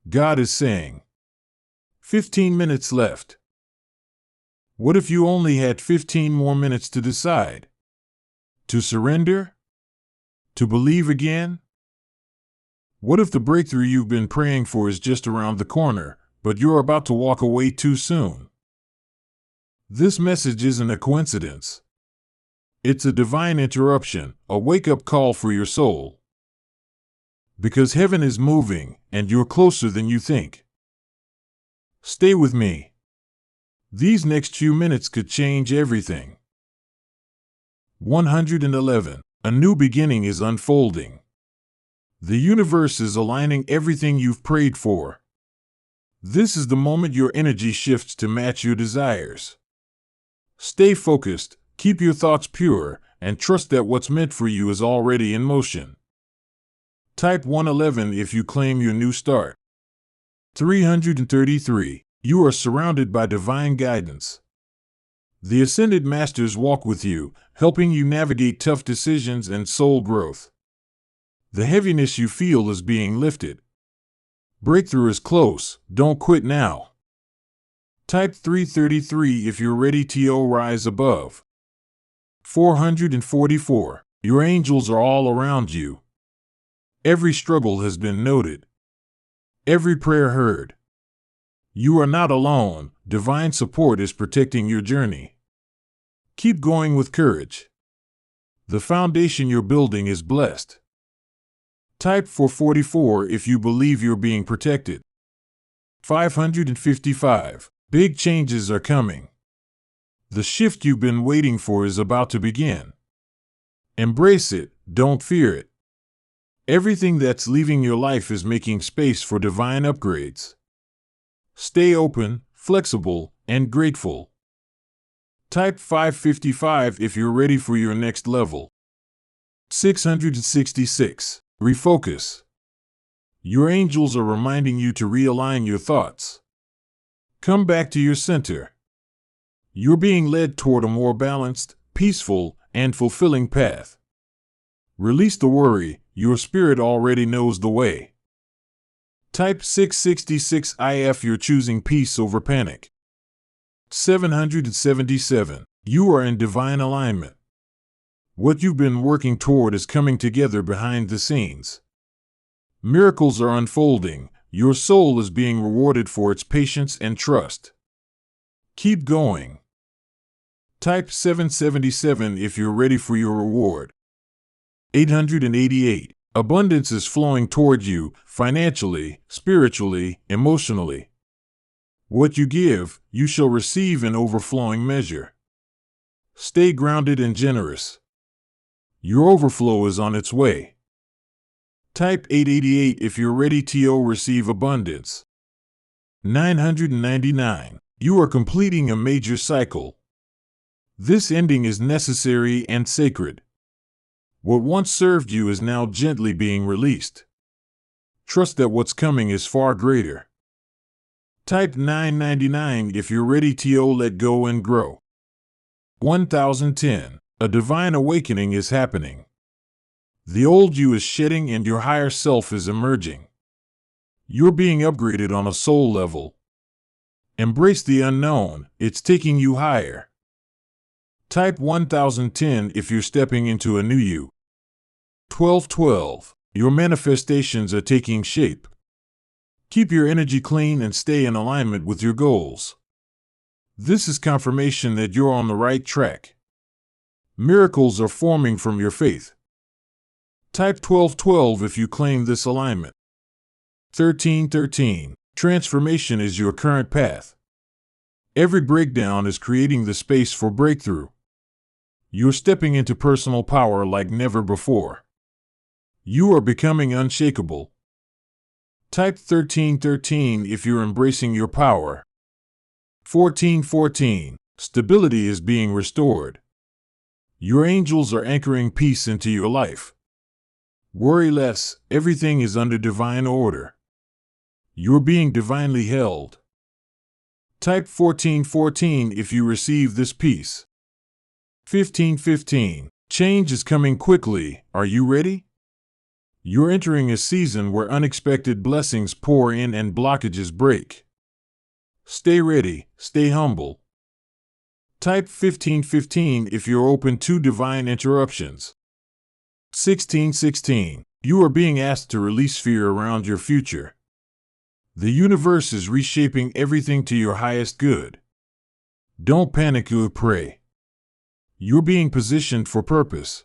God is saying, 15 minutes left. What if you only had 15 more minutes to decide? To surrender? To believe again? What if the breakthrough you've been praying for is just around the corner, but you're about to walk away too soon? This message isn't a coincidence. It's a divine interruption, a wake-up call for your soul. Because heaven is moving, and you're closer than you think. Stay with me. These next few minutes could change everything. 111. A new beginning is unfolding. The universe is aligning everything you've prayed for. This is the moment your energy shifts to match your desires. Stay focused, keep your thoughts pure, and trust that what's meant for you is already in motion. Type 111 if you claim your new start. 333. You are surrounded by divine guidance. The Ascended Masters walk with you, helping you navigate tough decisions and soul growth. The heaviness you feel is being lifted. Breakthrough is close, don't quit now. Type 333 if you're ready to rise above. 444. Your angels are all around you. Every struggle has been noted. Every prayer heard. You are not alone, divine support is protecting your journey. Keep going with courage. The foundation you're building is blessed. Type 444 if you believe you're being protected. 555. Big changes are coming. The shift you've been waiting for is about to begin. Embrace it, don't fear it. Everything that's leaving your life is making space for divine upgrades. Stay open, flexible, and grateful. Type 555 if you're ready for your next level. 666. Refocus. Your angels are reminding you to realign your thoughts. Come back to your center. You're being led toward a more balanced, peaceful, and fulfilling path. Release the worry, your spirit already knows the way. Type 666 if you're choosing peace over panic. 777. You are in divine alignment. What you've been working toward is coming together behind the scenes. Miracles are unfolding, your soul is being rewarded for its patience and trust. Keep going. Type 777 if you're ready for your reward. 888. Abundance is flowing toward you, financially, spiritually, emotionally. What you give, you shall receive in overflowing measure. Stay grounded and generous. Your overflow is on its way. Type 888 if you're ready to receive abundance. 999. You are completing a major cycle. This ending is necessary and sacred. What once served you is now gently being released. Trust that what's coming is far greater. Type 999 if you're ready to let go and grow. 1010. A divine awakening is happening. The old you is shedding and your higher self is emerging. You're being upgraded on a soul level. Embrace the unknown, it's taking you higher. Type 1010 if you're stepping into a new you. 1212. Your manifestations are taking shape. Keep your energy clean and stay in alignment with your goals. This is confirmation that you're on the right track. Miracles are forming from your faith. Type 1212 if you claim this alignment. 1313. Transformation is your current path. Every breakdown is creating the space for breakthrough. You're stepping into personal power like never before. You are becoming unshakable. Type 1313 if you're embracing your power. 1414. Stability is being restored. Your angels are anchoring peace into your life. Worry less, everything is under divine order. You're being divinely held. Type 1414 if you receive this peace. 1515. Change is coming quickly, are you ready? You're entering a season where unexpected blessings pour in and blockages break. Stay ready, stay humble. Type 1515 if you're open to divine interruptions. 1616. You are being asked to release fear around your future. The universe is reshaping everything to your highest good. Don't panic, you pray. You're being positioned for purpose.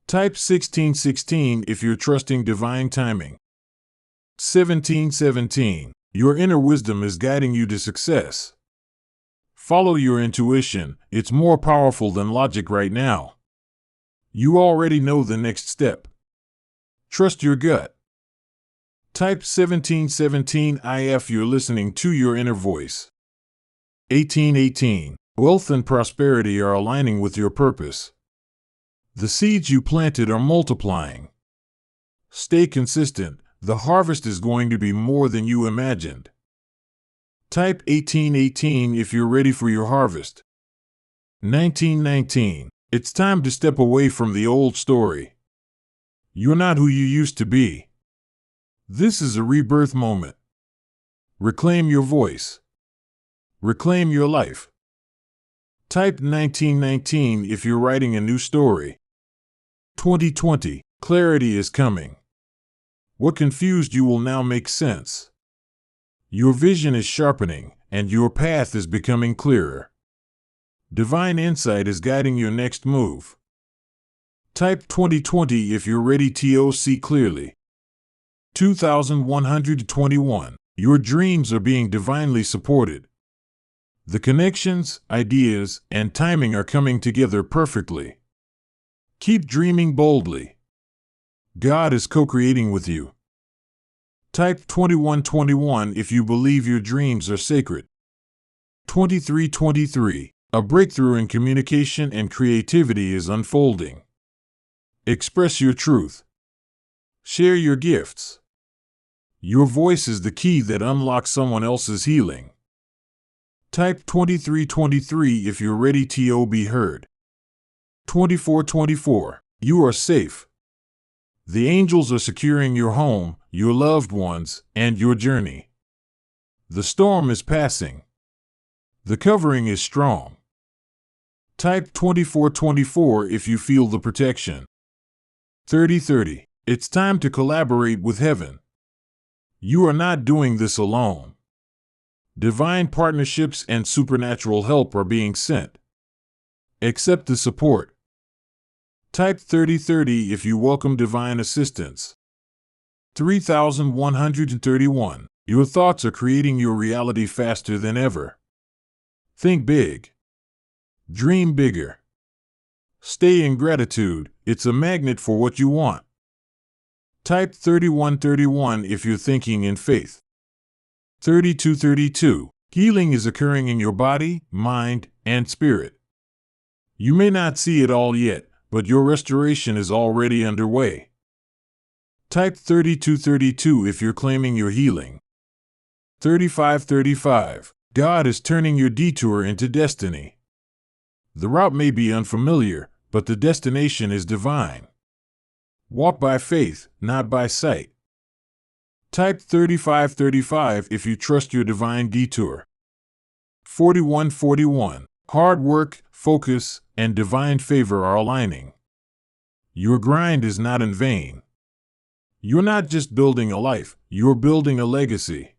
Type 1616 if you're trusting divine timing. 1717. Your inner wisdom is guiding you to success. Follow your intuition, it's more powerful than logic right now. You already know the next step. Trust your gut. Type 1717 if you're listening to your inner voice. 1818. Wealth and prosperity are aligning with your purpose. The seeds you planted are multiplying. Stay consistent, the harvest is going to be more than you imagined. Type 1818 if you're ready for your harvest. 1919. It's time to step away from the old story. You're not who you used to be. This is a rebirth moment. Reclaim your voice. Reclaim your life. Type 1919 if you're writing a new story. 2020. Clarity is coming. What confused you will now make sense. Your vision is sharpening, and your path is becoming clearer. Divine insight is guiding your next move. Type 2020 if you're ready to see clearly. 2121. Your dreams are being divinely supported. The connections, ideas, and timing are coming together perfectly. Keep dreaming boldly. God is co-creating with you. Type 2121 if you believe your dreams are sacred. 2323. A breakthrough in communication and creativity is unfolding. Express your truth. Share your gifts. Your voice is the key that unlocks someone else's healing. Type 2323 if you're ready to be heard. 2424. You are safe. The angels are securing your home, your loved ones, and your journey. The storm is passing. The covering is strong. Type 2424 if you feel the protection. 3030. It's time to collaborate with heaven. You are not doing this alone. Divine partnerships and supernatural help are being sent. Accept the support. Type 3030 if you welcome divine assistance. 3131. Your thoughts are creating your reality faster than ever. Think big. Dream bigger. Stay in gratitude, it's a magnet for what you want. Type 3131 if you're thinking in faith. 3232. Healing is occurring in your body, mind, and spirit. You may not see it all yet, but your restoration is already underway. Type 3232 if you're claiming your healing. 3535. God is turning your detour into destiny. The route may be unfamiliar, but the destination is divine. Walk by faith, not by sight. Type 3535 if you trust your divine detour. 4141. Hard work, focus, and divine favor are aligning. Your grind is not in vain. You're not just building a life, you're building a legacy.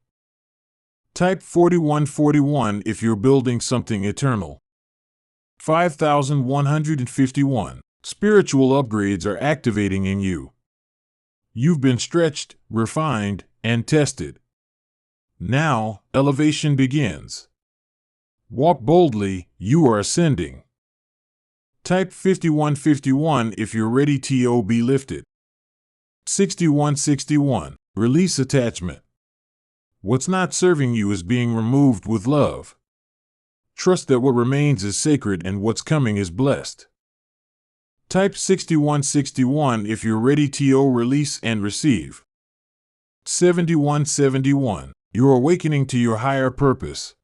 Type 4141 if you're building something eternal. 5151. Spiritual upgrades are activating in you. You've been stretched, refined, and tested. Now, elevation begins. Walk boldly, you are ascending. Type 5151 if you're ready to be lifted. 6161. Release attachment. What's not serving you is being removed with love. Trust that what remains is sacred and what's coming is blessed. Type 6161 if you're ready to release and receive. 7171. You're awakening to your higher purpose.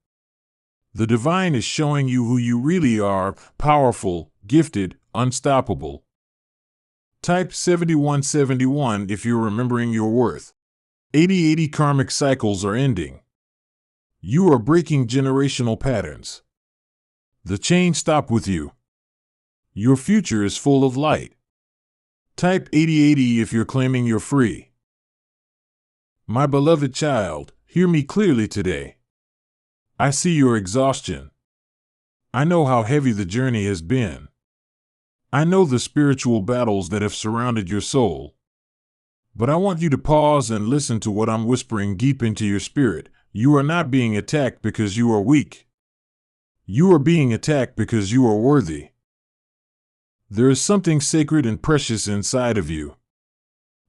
The divine is showing you who you really are, powerful, gifted, unstoppable. Type 7171 if you're remembering your worth. 8080 karmic cycles are ending. You are breaking generational patterns. The chain stopped with you. Your future is full of light. Type 8080 if you're claiming you're free. My beloved child, hear me clearly today. I see your exhaustion. I know how heavy the journey has been. I know the spiritual battles that have surrounded your soul. But I want you to pause and listen to what I'm whispering deep into your spirit. You are not being attacked because you are weak. You are being attacked because you are worthy. There is something sacred and precious inside of you.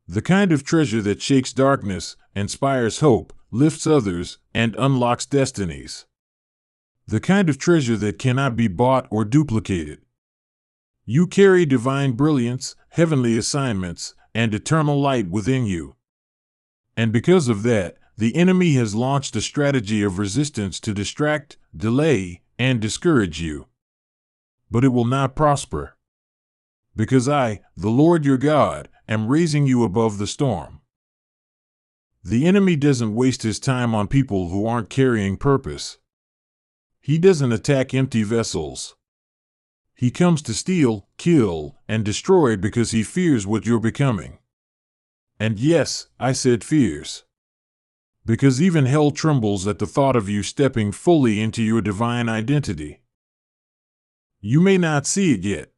The kind of treasure that shakes darkness, inspires hope, lifts others, and unlocks destinies. The kind of treasure that cannot be bought or duplicated. You carry divine brilliance, heavenly assignments, and eternal light within you. And because of that, the enemy has launched a strategy of resistance to distract, delay, and discourage you. But it will not prosper. Because I, the Lord your God, am raising you above the storm. The enemy doesn't waste his time on people who aren't carrying purpose. He doesn't attack empty vessels. He comes to steal, kill, and destroy because he fears what you're becoming. And yes, I said fears. Because even hell trembles at the thought of you stepping fully into your divine identity. You may not see it yet.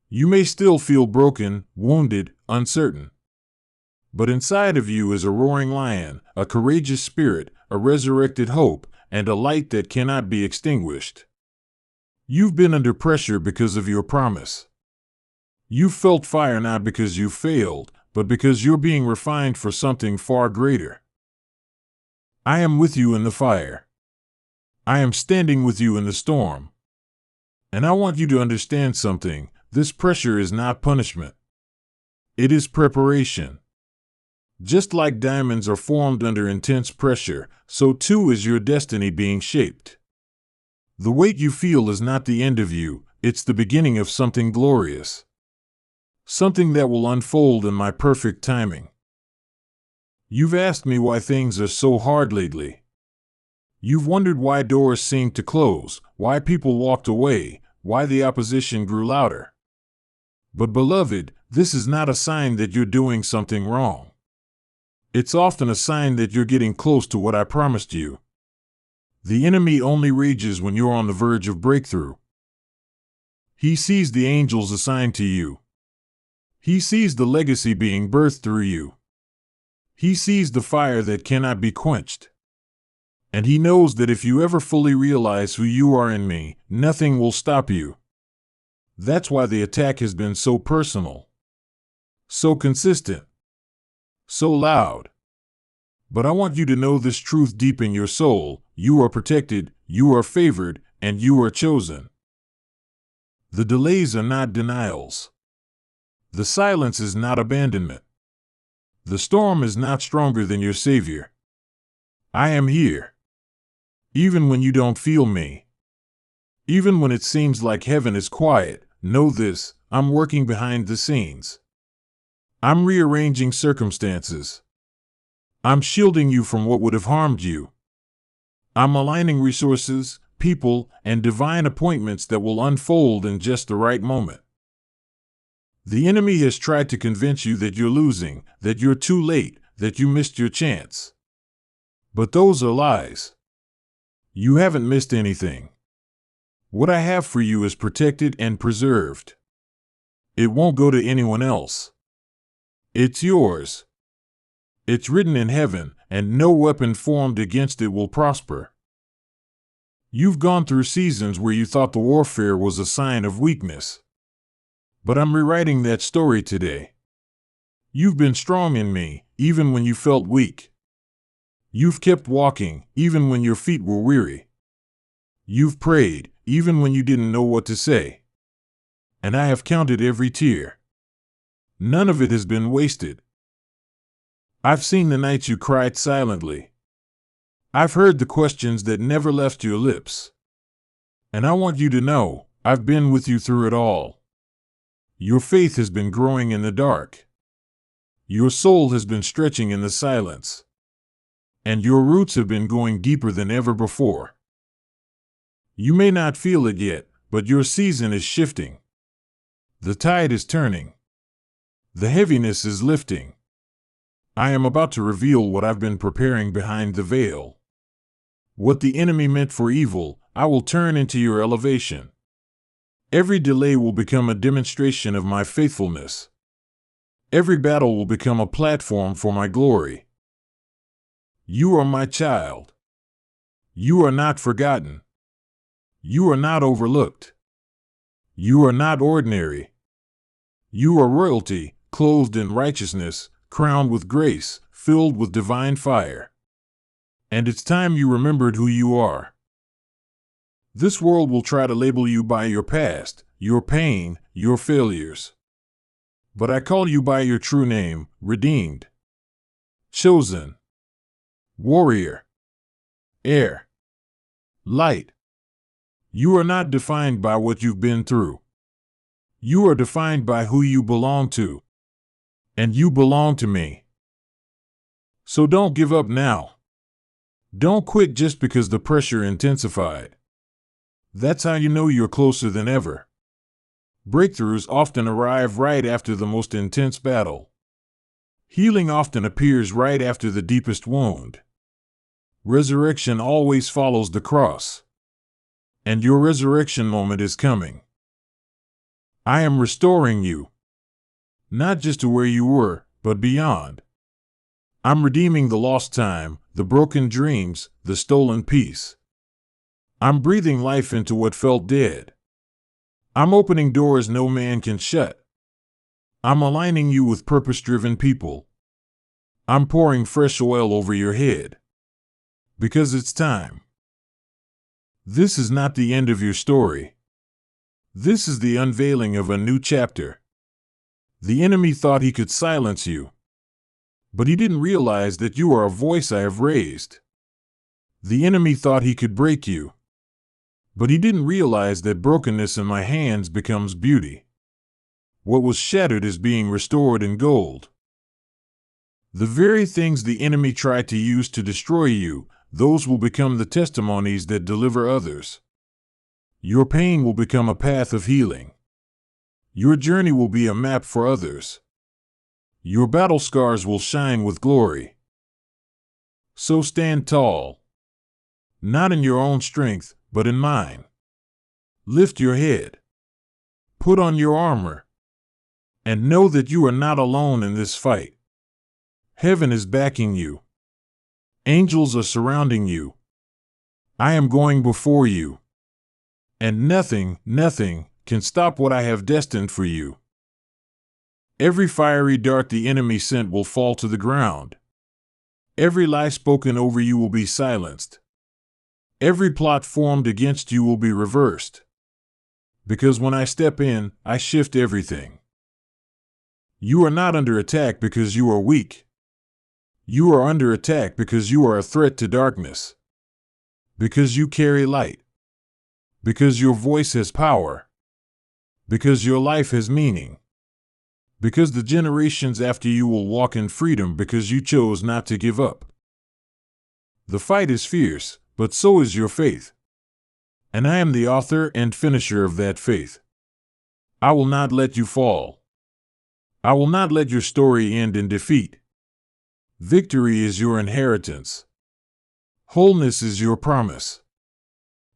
You may still feel broken, wounded, uncertain. But inside of you is a roaring lion, a courageous spirit, a resurrected hope, and a light that cannot be extinguished. You've been under pressure because of your promise. You've felt fire not because you failed, but because you're being refined for something far greater. I am with you in the fire. I am standing with you in the storm. And I want you to understand something. This pressure is not punishment. It is preparation. Just like diamonds are formed under intense pressure, so too is your destiny being shaped. The weight you feel is not the end of you, it's the beginning of something glorious. Something that will unfold in my perfect timing. You've asked me why things are so hard lately. You've wondered why doors seemed to close, why people walked away, why the opposition grew louder. But beloved, this is not a sign that you're doing something wrong. It's often a sign that you're getting close to what I promised you. The enemy only rages when you're on the verge of breakthrough. He sees the angels assigned to you. He sees the legacy being birthed through you. He sees the fire that cannot be quenched. And he knows that if you ever fully realize who you are in me, nothing will stop you. That's why the attack has been so personal, so consistent, so loud. But I want you to know this truth deep in your soul. You are protected, you are favored, and you are chosen. The delays are not denials. The silence is not abandonment. The storm is not stronger than your Savior. I am here. Even when you don't feel me. Even when it seems like heaven is quiet, know this, I'm working behind the scenes. I'm rearranging circumstances. I'm shielding you from what would have harmed you. I'm aligning resources, people, and divine appointments that will unfold in just the right moment. The enemy has tried to convince you that you're losing, that you're too late, that you missed your chance. But those are lies. You haven't missed anything. What I have for you is protected and preserved. It won't go to anyone else. It's yours. It's written in heaven, and no weapon formed against it will prosper. You've gone through seasons where you thought the warfare was a sign of weakness. But I'm rewriting that story today. You've been strong in me, even when you felt weak. You've kept walking, even when your feet were weary. You've prayed, even when you didn't know what to say. And I have counted every tear. None of it has been wasted. I've seen the nights you cried silently. I've heard the questions that never left your lips. And I want you to know, I've been with you through it all. Your faith has been growing in the dark. Your soul has been stretching in the silence. And your roots have been going deeper than ever before. You may not feel it yet, but your season is shifting. The tide is turning. The heaviness is lifting. I am about to reveal what I've been preparing behind the veil. What the enemy meant for evil, I will turn into your elevation. Every delay will become a demonstration of my faithfulness. Every battle will become a platform for my glory. You are my child. You are not forgotten. You are not overlooked. You are not ordinary. You are royalty, clothed in righteousness, crowned with grace, filled with divine fire. And it's time you remembered who you are. This world will try to label you by your past, your pain, your failures. But I call you by your true name, redeemed, chosen, warrior, heir, light. You are not defined by what you've been through. You are defined by who you belong to. And you belong to me. So don't give up now. Don't quit just because the pressure intensified. That's how you know you're closer than ever. Breakthroughs often arrive right after the most intense battle. Healing often appears right after the deepest wound. Resurrection always follows the cross. And your resurrection moment is coming. I am restoring you. Not just to where you were, but beyond. I'm redeeming the lost time, the broken dreams, the stolen peace. I'm breathing life into what felt dead. I'm opening doors no man can shut. I'm aligning you with purpose-driven people. I'm pouring fresh oil over your head. Because it's time. This is not the end of your story. This is the unveiling of a new chapter. The enemy thought he could silence you. But he didn't realize that you are a voice I have raised. The enemy thought he could break you. But he didn't realize that brokenness in my hands becomes beauty. What was shattered is being restored in gold. The very things the enemy tried to use to destroy you, those will become the testimonies that deliver others. Your pain will become a path of healing. Your journey will be a map for others. Your battle scars will shine with glory. So stand tall. Not in your own strength, but in mine. Lift your head. Put on your armor. And know that you are not alone in this fight. Heaven is backing you. Angels are surrounding you. I am going before you. And nothing can stop what I have destined for you. Every fiery dart the enemy sent will fall to the ground. Every lie spoken over you will be silenced. Every plot formed against you will be reversed. Because when I step in, I shift everything. You are not under attack because you are weak. You are under attack because you are a threat to darkness. Because you carry light. Because your voice has power. Because your life has meaning. Because the generations after you will walk in freedom because you chose not to give up. The fight is fierce, but so is your faith. And I am the author and finisher of that faith. I will not let you fall. I will not let your story end in defeat. Victory is your inheritance. Wholeness is your promise.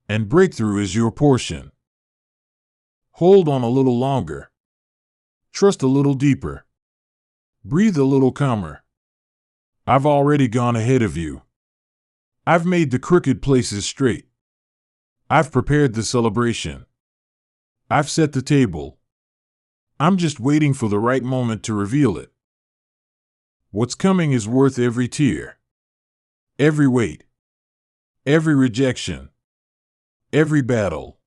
And breakthrough is your portion. Hold on a little longer. Trust a little deeper. Breathe a little calmer. I've already gone ahead of you. I've made the crooked places straight. I've prepared the celebration. I've set the table. I'm just waiting for the right moment to reveal it. What's coming is worth every tear, every weight, every rejection, every battle.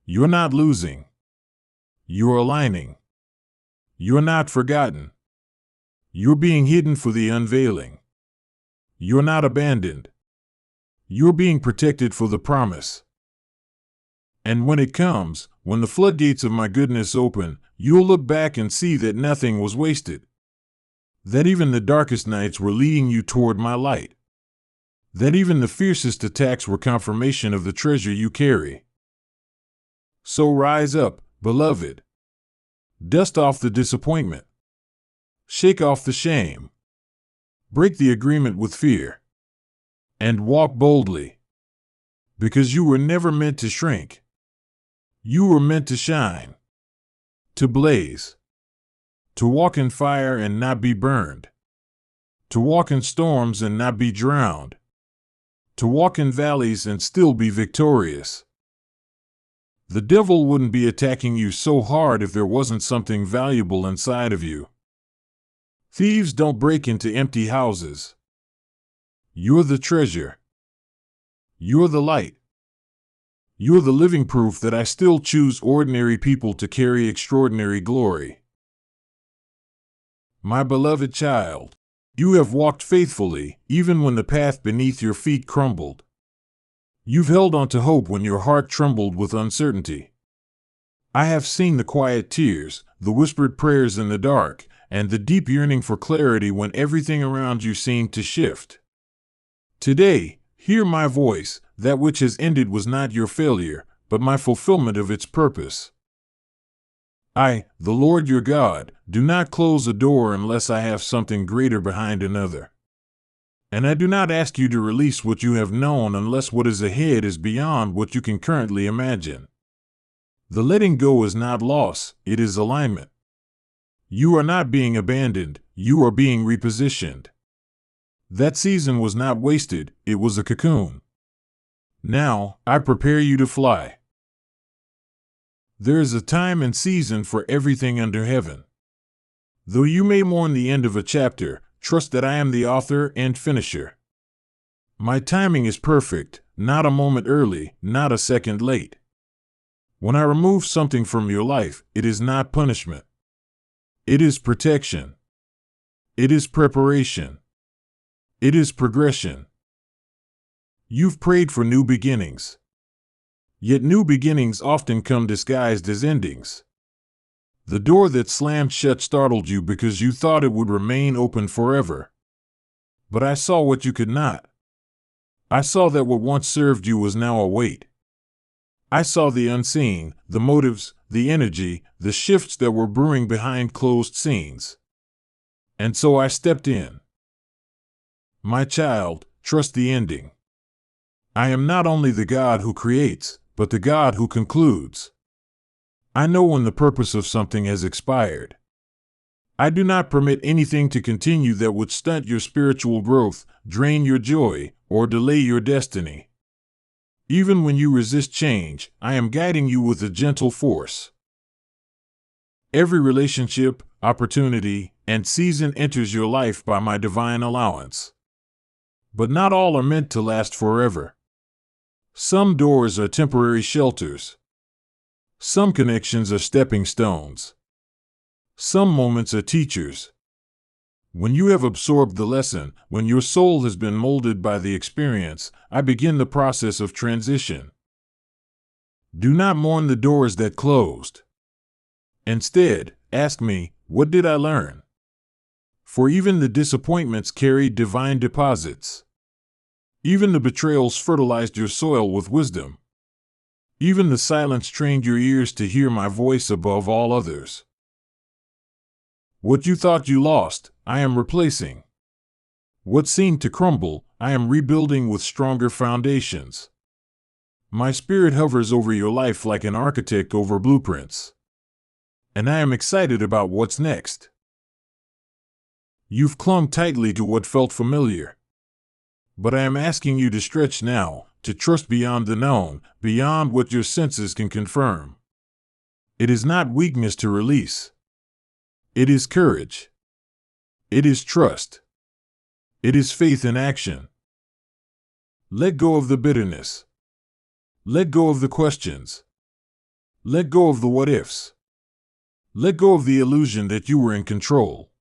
You're not losing. You're aligning. You're not forgotten. You're being hidden for the unveiling. You're not abandoned. You're being protected for the promise. And when it comes, when the floodgates of my goodness open, you'll look back and see that nothing was wasted. That even the darkest nights were leading you toward my light. That even the fiercest attacks were confirmation of the treasure you carry. So rise up, beloved. Dust off the disappointment. Shake off the shame. Break the agreement with fear. And walk boldly. Because you were never meant to shrink. You were meant to shine. To blaze. To walk in fire and not be burned. To walk in storms and not be drowned. To walk in valleys and still be victorious. The devil wouldn't be attacking you so hard if there wasn't something valuable inside of you. Thieves don't break into empty houses. You're the treasure. You're the light. You're the living proof that I still choose ordinary people to carry extraordinary glory. My beloved child, you have walked faithfully, even when the path beneath your feet crumbled. You've held on to hope when your heart trembled with uncertainty. I have seen the quiet tears, the whispered prayers in the dark, and the deep yearning for clarity when everything around you seemed to shift. Today, hear my voice. That which has ended was not your failure, but my fulfillment of its purpose. I, the Lord your God, do not close a door unless I have something greater behind another. And I do not ask you to release what you have known unless what is ahead is beyond what you can currently imagine. The letting go is not loss, it is alignment. You are not being abandoned, you are being repositioned. That season was not wasted, it was a cocoon. Now, I prepare you to fly. There is a time and season for everything under heaven. Though you may mourn the end of a chapter, trust that I am the author and finisher. My timing is perfect, not a moment early, not a second late. When I remove something from your life, it is not punishment. It is protection. It is preparation. It is progression. You've prayed for new beginnings. Yet new beginnings often come disguised as endings. The door that slammed shut startled you because you thought it would remain open forever. But I saw what you could not. I saw that what once served you was now a weight. I saw the unseen, the motives, the energy, the shifts that were brewing behind closed scenes. And so I stepped in. My child, trust the ending. I am not only the God who creates, but the God who concludes. I know when the purpose of something has expired. I do not permit anything to continue that would stunt your spiritual growth, drain your joy, or delay your destiny. Even when you resist change, I am guiding you with a gentle force. Every relationship, opportunity, and season enters your life by my divine allowance. But not all are meant to last forever. Some doors are temporary shelters. Some connections are stepping stones. Some moments are teachers. When you have absorbed the lesson, when your soul has been molded by the experience, I begin the process of transition. Do not mourn the doors that closed. Instead, ask me, what did I learn? For even the disappointments carried divine deposits. Even the betrayals fertilized your soil with wisdom. Even the silence trained your ears to hear my voice above all others. What you thought you lost, I am replacing. What seemed to crumble, I am rebuilding with stronger foundations. My spirit hovers over your life like an architect over blueprints. And I am excited about what's next. You've clung tightly to what felt familiar. But I am asking you to stretch now, to trust beyond the known, beyond what your senses can confirm. It is not weakness to release. It is courage. It is trust. It is faith in action. Let go of the bitterness. Let go of the questions. Let go of the what-ifs. Let go of the illusion that you were in control.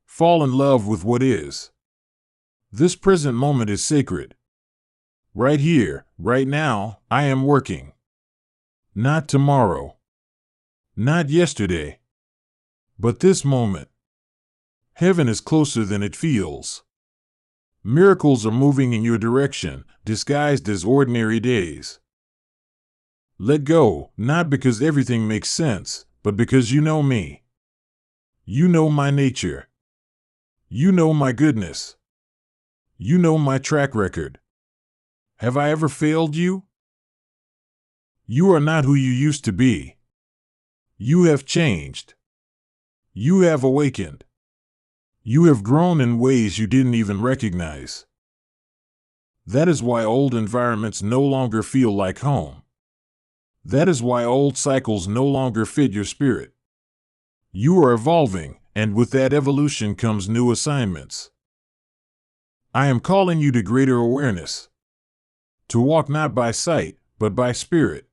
Fall in love with what is. This present moment is sacred. Right here, right now, I am working. Not tomorrow. Not yesterday. But this moment. Heaven is closer than it feels. Miracles are moving in your direction, disguised as ordinary days. Let go, not because everything makes sense, but because you know me. You know my nature. You know my goodness. You know my track record. Have I ever failed you? You are not who you used to be. You have changed. You have awakened. You have grown in ways you didn't even recognize. That is why old environments no longer feel like home. That is why old cycles no longer fit your spirit. You are evolving, and with that evolution comes new assignments. I am calling you to greater awareness. To walk not by sight, but by spirit.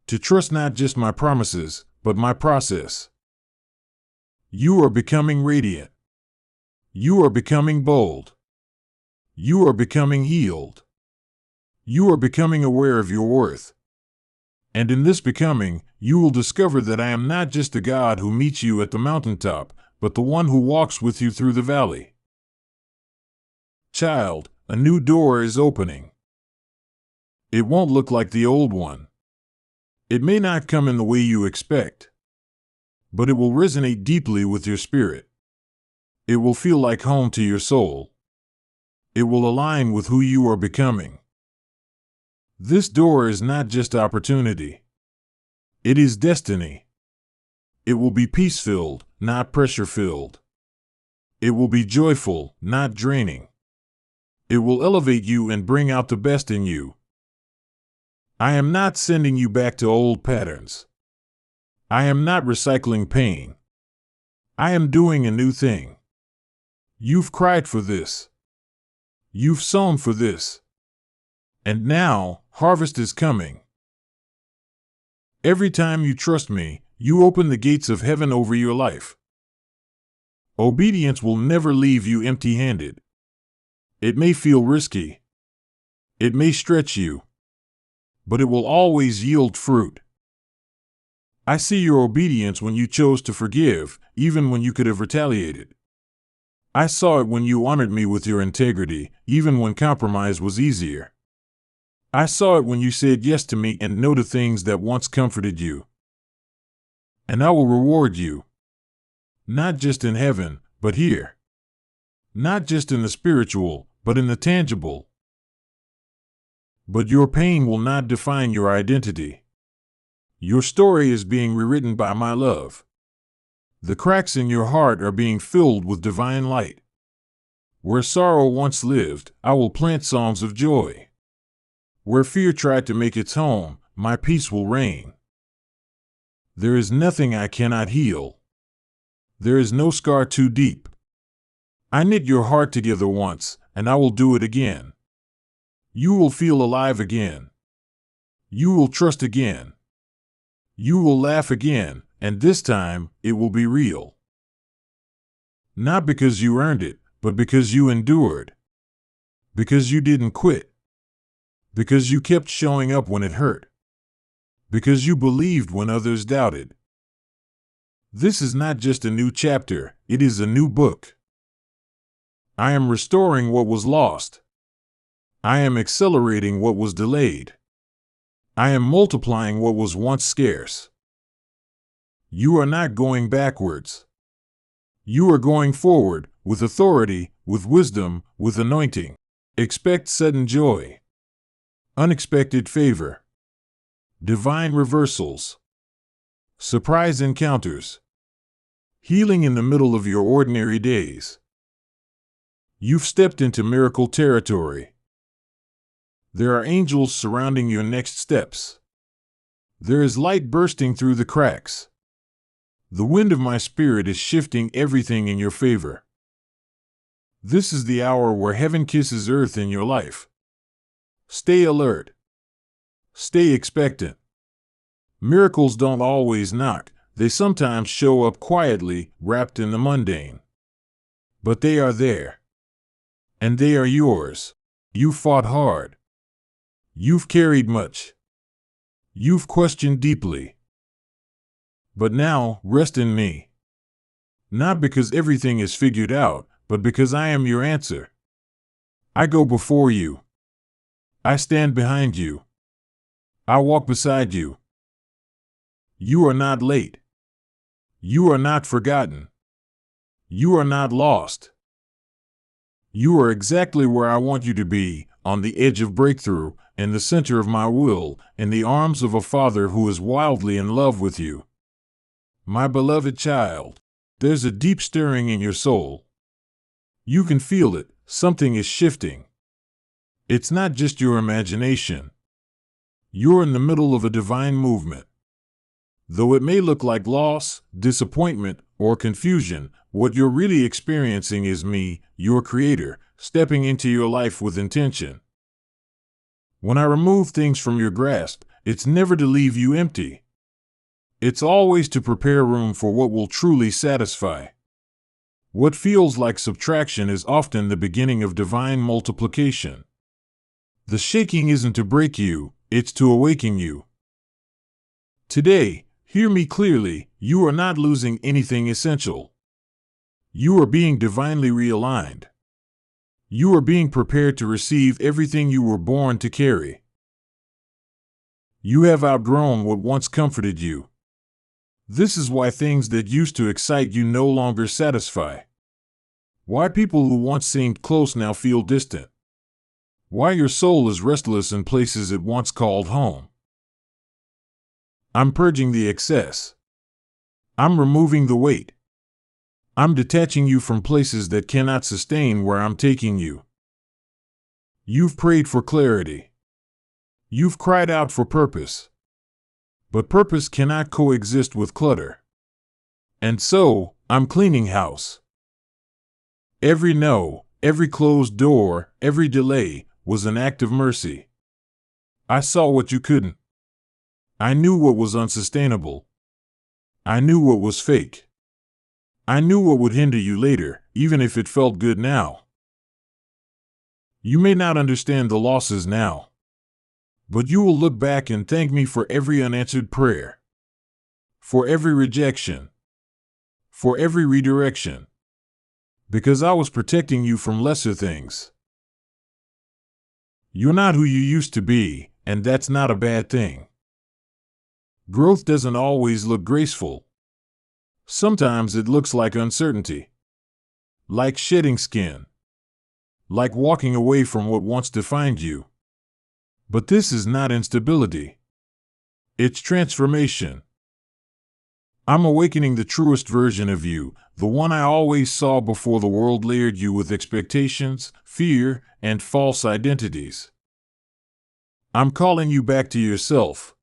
To trust not just my promises, but my process. You are becoming radiant. You are becoming bold. You are becoming healed. You are becoming aware of your worth. And in this becoming, you will discover that I am not just the God who meets you at the mountaintop, but the one who walks with you through the valley. Child, a new door is opening. It won't look like the old one. It may not come in the way you expect, but it will resonate deeply with your spirit. It will feel like home to your soul. It will align with who you are becoming. This door is not just opportunity. It is destiny. It will be peace-filled, not pressure-filled. It will be joyful, not draining. It will elevate you and bring out the best in you. I am not sending you back to old patterns. I am not recycling pain. I am doing a new thing. You've cried for this. You've sown for this. And now, harvest is coming. Every time you trust me, you open the gates of heaven over your life. Obedience will never leave you empty-handed. It may feel risky. It may stretch you. But it will always yield fruit. I see your obedience when you chose to forgive, even when you could have retaliated. I saw it when you honored me with your integrity, even when compromise was easier. I saw it when you said yes to me and no to things that once comforted you. And I will reward you. Not just in heaven, but here. Not just in the spiritual, but in the tangible. But your pain will not define your identity. Your story is being rewritten by my love. The cracks in your heart are being filled with divine light. Where sorrow once lived, I will plant songs of joy. Where fear tried to make its home, my peace will reign. There is nothing I cannot heal. There is no scar too deep. I knit your heart together once, and I will do it again. You will feel alive again. You will trust again. You will laugh again, and this time, it will be real. Not because you earned it, but because you endured. Because you didn't quit. Because you kept showing up when it hurt. Because you believed when others doubted. This is not just a new chapter, it is a new book. I am restoring what was lost. I am accelerating what was delayed. I am multiplying what was once scarce. You are not going backwards. You are going forward, with authority, with wisdom, with anointing. Expect sudden joy. Unexpected favor. Divine reversals. Surprise encounters. Healing in the middle of your ordinary days. You've stepped into miracle territory. There are angels surrounding your next steps. There is light bursting through the cracks. The wind of my spirit is shifting everything in your favor. This is the hour where heaven kisses earth in your life. Stay alert. Stay expectant. Miracles don't always knock. They sometimes show up quietly, wrapped in the mundane. But they are there. And they are yours. You fought hard. You've carried much. You've questioned deeply. But now, rest in me. Not because everything is figured out, but because I am your answer. I go before you. I stand behind you. I walk beside you. You are not late. You are not forgotten. You are not lost. You are exactly where I want you to be, on the edge of breakthrough, in the center of my will, in the arms of a Father who is wildly in love with you. My beloved child, there's a deep stirring in your soul. You can feel it. Something is shifting. It's not just your imagination. You're in the middle of a divine movement. Though it may look like loss, disappointment, or confusion, what you're really experiencing is me, your Creator, stepping into your life with intention. When I remove things from your grasp, it's never to leave you empty. It's always to prepare room for what will truly satisfy. What feels like subtraction is often the beginning of divine multiplication. The shaking isn't to break you, it's to awaken you. Today, hear me clearly, you are not losing anything essential. You are being divinely realigned. You are being prepared to receive everything you were born to carry. You have outgrown what once comforted you. This is why things that used to excite you no longer satisfy. Why people who once seemed close now feel distant. Why your soul is restless in places it once called home. I'm purging the excess. I'm removing the weight. I'm detaching you from places that cannot sustain where I'm taking you. You've prayed for clarity. You've cried out for purpose. But purpose cannot coexist with clutter. And so, I'm cleaning house. Every no, every closed door, every delay was an act of mercy. I saw what you couldn't. I knew what was unsustainable. I knew what was fake. I knew what would hinder you later, even if it felt good now. You may not understand the losses now, but you will look back and thank me for every unanswered prayer, for every rejection, for every redirection, because I was protecting you from lesser things. You're not who you used to be, and that's not a bad thing. Growth doesn't always look graceful. Sometimes it looks like uncertainty, like shedding skin, like walking away from what once defined you. But this is not instability. It's transformation. I'm awakening the truest version of you, the one I always saw before the world layered you with expectations, fear, and false identities. I'm calling you back to yourself.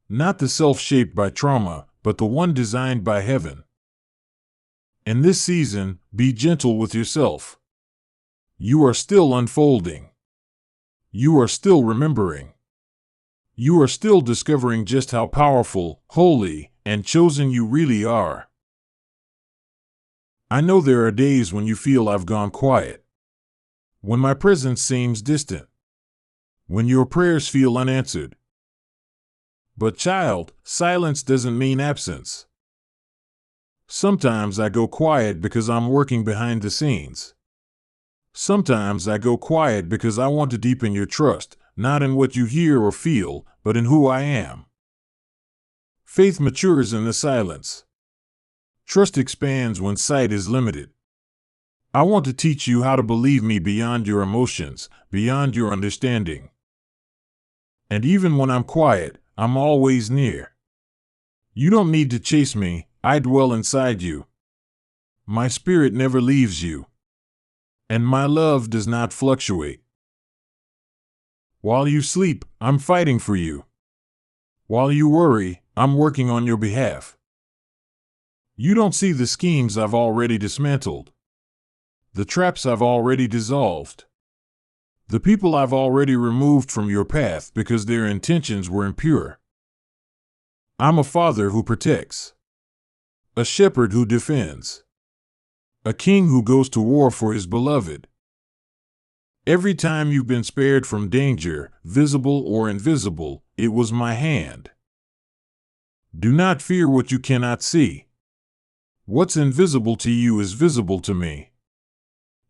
Not the self shaped by trauma, but the one designed by heaven. In this season, be gentle with yourself. You are still unfolding. You are still remembering. You are still discovering just how powerful, holy, and chosen you really are. I know there are days when you feel I've gone quiet, when my presence seems distant, when your prayers feel unanswered. But child, silence doesn't mean absence. Sometimes I go quiet because I'm working behind the scenes. Sometimes I go quiet because I want to deepen your trust, not in what you hear or feel, but in who I am. Faith matures in the silence. Trust expands when sight is limited. I want to teach you how to believe me beyond your emotions, beyond your understanding. And even when I'm quiet, I'm always near. You don't need to chase me, I dwell inside you. My spirit never leaves you. And my love does not fluctuate. While you sleep, I'm fighting for you. While you worry, I'm working on your behalf. You don't see the schemes I've already dismantled, the traps I've already dissolved, the people I've already removed from your path because their intentions were impure. I'm a father who protects, a shepherd who defends, a king who goes to war for his beloved. Every time you've been spared from danger, visible or invisible, It was my hand. Do not fear what you cannot see. What's invisible to you is visible to me.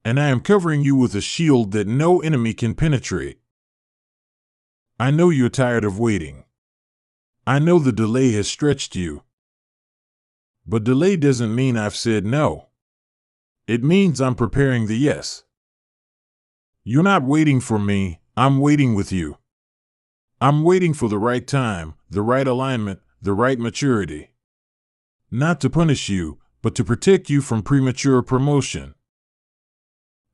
And I am covering you with a shield that no enemy can penetrate. I know you're tired of waiting. I know the delay has stretched you. But delay doesn't mean I've said no. It means I'm preparing the yes. You're not waiting for me, I'm waiting with you. I'm waiting for the right time, the right alignment, the right maturity. Not to punish you, but to protect you from premature promotion.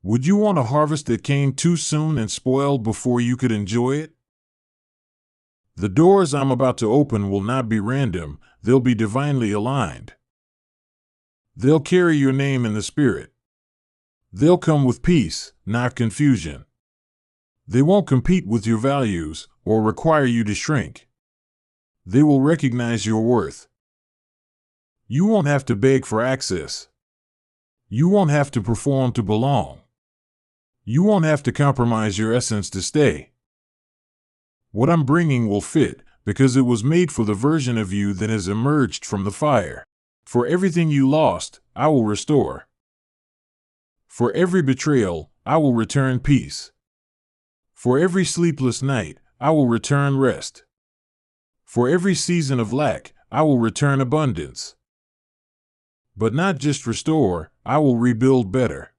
Would you want a harvest that came too soon and spoiled before you could enjoy it? The doors I'm about to open will not be random, they'll be divinely aligned. They'll carry your name in the Spirit. They'll come with peace, not confusion. They won't compete with your values or require you to shrink. They will recognize your worth. You won't have to beg for access. You won't have to perform to belong. You won't have to compromise your essence to stay. What I'm bringing will fit because it was made for the version of you that has emerged from the fire. For everything you lost, I will restore. For every betrayal, I will return peace. For every sleepless night, I will return rest. For every season of lack, I will return abundance. But not just restore, I will rebuild better.